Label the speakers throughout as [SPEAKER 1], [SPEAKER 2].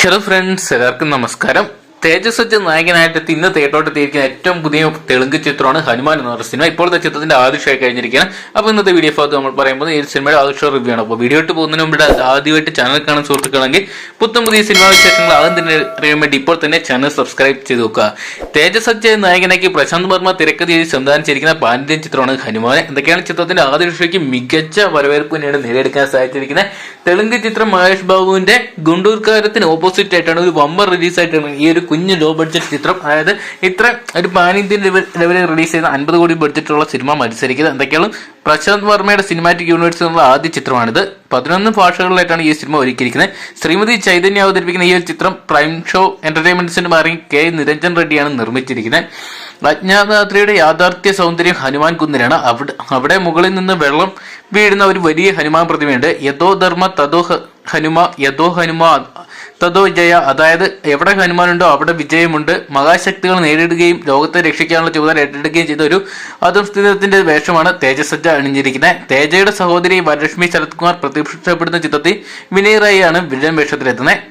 [SPEAKER 1] Hello friends, എല്ലാവർക്കും നമസ്കാരം. തേജസ് വെച്ച് നായകനായിട്ട് ഇന്ന് തിയേറ്ററിലെത്തിയിരിക്കുന്ന ഏറ്റവും പുതിയ തെലുങ്ക് ചിത്രമാണ് ഹനുമാൻ എന്ന് പറയുന്ന സിനിമ. ഇപ്പോഴത്തെ ചിത്രത്തിന്റെ ആദ്യമായി കഴിഞ്ഞിരിക്കുകയാണ്. അപ്പോൾ ഇന്നത്തെ വീഡിയോ ഭാഗത്ത് നമ്മൾ പറയുമ്പോൾ ഈ സിനിമയുടെ ആദ്യ റിവ്യൂ ആണ്. അപ്പോൾ വീഡിയോ ഇട്ട് പോകുന്നതിന് മുമ്പ് ആദ്യമായിട്ട് ചാനൽ കാണാൻ സുഹൃത്തുക്കളെങ്കിൽ പുത്തൻ പുതിയ സിനിമാ വിശേഷങ്ങൾ ആദ്യം തന്നെ അറിയാൻ വേണ്ടി ഇപ്പോൾ തന്നെ ചാനൽ സബ്സ്ക്രൈബ് ചെയ്ത് നോക്കുക. തേജസ് വെച്ച് നായകനാക്കി പ്രശാന്ത് വർമ്മ തിരക്കഥ ചെയ്ത് സംവിധാനിച്ചിരിക്കുന്ന പാൻഡ്യൻ ചിത്രമാണ് ഹനുമാൻ. എന്തൊക്കെയാണ് ചിത്രത്തിന്റെ ആദ്യ വിഷയക്ക് മികച്ച വരവേൽപ്പ് തന്നെയാണ് നേടിയെടുക്കാൻ സാധിച്ചിരിക്കുന്നത്. തെലുങ്ക് ചിത്രം മഹേഷ് ബാബുവിന്റെ ഗുണ്ടൂർക്കാരത്തിന് ഓപ്പോസിറ്റ് ആയിട്ടാണ് ഒരു വമ്പർ റിലീസ് ആയിട്ടാണ് ഈ ഒരു കുഞ്ഞു ലോ ബഡ്ജറ്റ് ചിത്രം, അതായത് ഇത്ര ഒരു പാൻ ഇന്ത്യൻ ലെവലിൽ റിലീസ് ചെയ്യുന്ന 50 കോടി ബഡ്ജറ്റുള്ള സിനിമ മത്സരിക്കുന്നത്. എന്തൊക്കെയാണ് പ്രശാന്ത് വർമ്മയുടെ സിനിമാറ്റിക് യൂണിവേഴ്സ് എന്നുള്ള ആദ്യ ചിത്രമാണിത്. 11 ഭാഷകളിലായിട്ടാണ് ഈ സിനിമ ഒരുക്കിയിരിക്കുന്നത്. ശ്രീമതി ചൈതന്യ അവതരിപ്പിക്കുന്ന ഈ ഒരു ചിത്രം പ്രൈം ഷോ എന്റർടൈൻമെന്റ്സിന്റെ മാറി കെ നിരഞ്ജൻ റെഡ്ഡിയാണ് നിർമ്മിച്ചിരിക്കുന്നത്. അജ്ഞാതയാത്രയുടെ യാഥാർത്ഥ്യ സൗന്ദര്യം ഹനുമാൻ കുന്നിലാണ്. അവിടെ മുകളിൽ നിന്ന് വെള്ളം വീഴുന്ന ഒരു വലിയ ഹനുമാൻ പ്രതിമയുണ്ട്. യഥോ ധർമ്മ തഥോ ഹനുമ യഥോ ഹനുമ തഥോ ജയ, അതായത് എവിടെ ഹനുമാനുണ്ടോ അവിടെ വിജയമുണ്ട്. മഹാശക്തികൾ നേരിടുകയും ലോകത്തെ രക്ഷിക്കാനുള്ള ചുമതല ഏറ്റെടുക്കുകയും ചെയ്ത ഒരു അധംസ്ഥിതത്തിന്റെ വേഷമാണ് തേജസജ്ജ അണിഞ്ഞിരിക്കുന്നത്. തേജയുടെ സഹോദരി വരലക്ഷ്മി ശരത് കുമാർ പ്രത്യക്ഷപ്പെടുന്ന ചിത്രത്തിൽ വിനയ് റായി ആണ് വില്ലൻ വേഷത്തിലെത്തുന്നത്.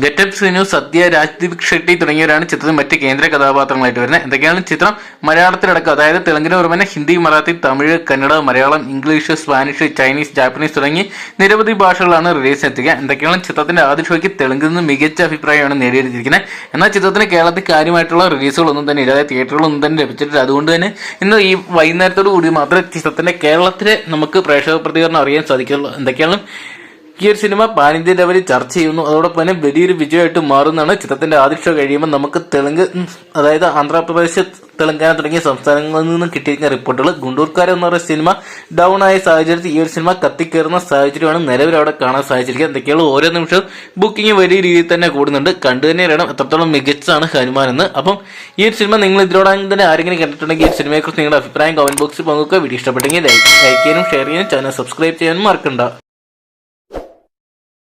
[SPEAKER 1] ഗെറ്റപ്പ് ശ്രീനു, സദ്യ, രാജ്ദീപ് ഷെട്ടി തുടങ്ങിയവരാണ് ചിത്രത്തിൽ മറ്റ് കേന്ദ്ര കഥാപാത്രങ്ങളായിട്ട് വരുന്നത്. എന്തൊക്കെയാണ് ചിത്രം മലയാളത്തിലടക്കം, അതായത് തെലുങ്കിന് പുറമെ Hindi, Marathi, Tamil, Kannada, Malayalam, English, Spanish, Chinese, Japanese തുടങ്ങി നിരവധി ഭാഷകളാണ് റിലീസ് എത്തിക്കുക. എന്തൊക്കെയാണ് ചിത്രത്തിന്റെ ആദ്യ ഷോയ്ക്ക് തെലുങ്കിൽ നിന്ന് മികച്ച അഭിപ്രായമാണ് നേടിയെടുത്തിരിക്കുന്നത്. എന്നാൽ ചിത്രത്തിന് കേരളത്തിൽ കാര്യമായിട്ടുള്ള റിലീസുകളൊന്നും തന്നെ ഇല്ല, അതായത് തിയേറ്ററുകളൊന്നും തന്നെ ലഭിച്ചിട്ടില്ല. അതുകൊണ്ട് തന്നെ ഇന്ന് ഈ വൈകുന്നേരത്തോടു കൂടി മാത്രമേ ചിത്രത്തിന്റെ കേരളത്തിലെ നമുക്ക് പ്രേക്ഷക പ്രതികരണം അറിയാൻ സാധിക്കുള്ളൂ. എന്തൊക്കെയാണ് ഈ ഒരു സിനിമ പാൻ ഇന്ത്യ ലെവലിൽ ചർച്ച ചെയ്യുന്നു. അതോടൊപ്പം തന്നെ വലിയൊരു വിജയമായിട്ട് മാറുന്നതാണ്. ചിത്രത്തിന്റെ ആദ്യ ഷോ കഴിയുമ്പോൾ നമുക്ക് തെലുങ്ക്, അതായത് ആന്ധ്രാപ്രദേശ്, തെലങ്കാന തുടങ്ങിയ സംസ്ഥാനങ്ങളിൽ നിന്നും കിട്ടിയിരിക്കുന്ന റിപ്പോർട്ടുകൾ ഗുണ്ടൂർക്കാരൻ എന്ന് പറയുന്ന സിനിമ ഡൗൺ ആയ സാഹചര്യത്തിൽ ഈ ഒരു സിനിമ കത്തിക്കയറുന്ന സാഹചര്യമാണ് നിലവിൽ അവിടെ കാണാൻ സാധിച്ചിരിക്കുക. എന്തൊക്കെയാണ് ഓരോ നിമിഷവും ബുക്കിംഗ് വലിയ രീതിയിൽ തന്നെ കൂടുന്നുണ്ട്. കണ്ടു തന്നെ അറിയണം എത്രത്തോളം മികച്ചാണ് ഹനുമാൻ എന്ന്. അപ്പം ഈ ഒരു സിനിമ നിങ്ങൾ ഇതിനോടകം തന്നെ ആരെങ്കിലും കണ്ടിട്ടുണ്ടെങ്കിൽ ഈ സിനിമയെക്കുറിച്ച് നിങ്ങളുടെ അഭിപ്രായം കമന്റ് ബോക്സിൽ പങ്കുവെക്കുക. വീഡിയോ ഇഷ്ടപ്പെട്ടെങ്കിൽ ലൈക്ക് ചെയ്യാനും ഷെയർ ചെയ്യാനും ചാനൽ സബ്സ്ക്രൈബ് ചെയ്യാനും മറക്കണ്ട.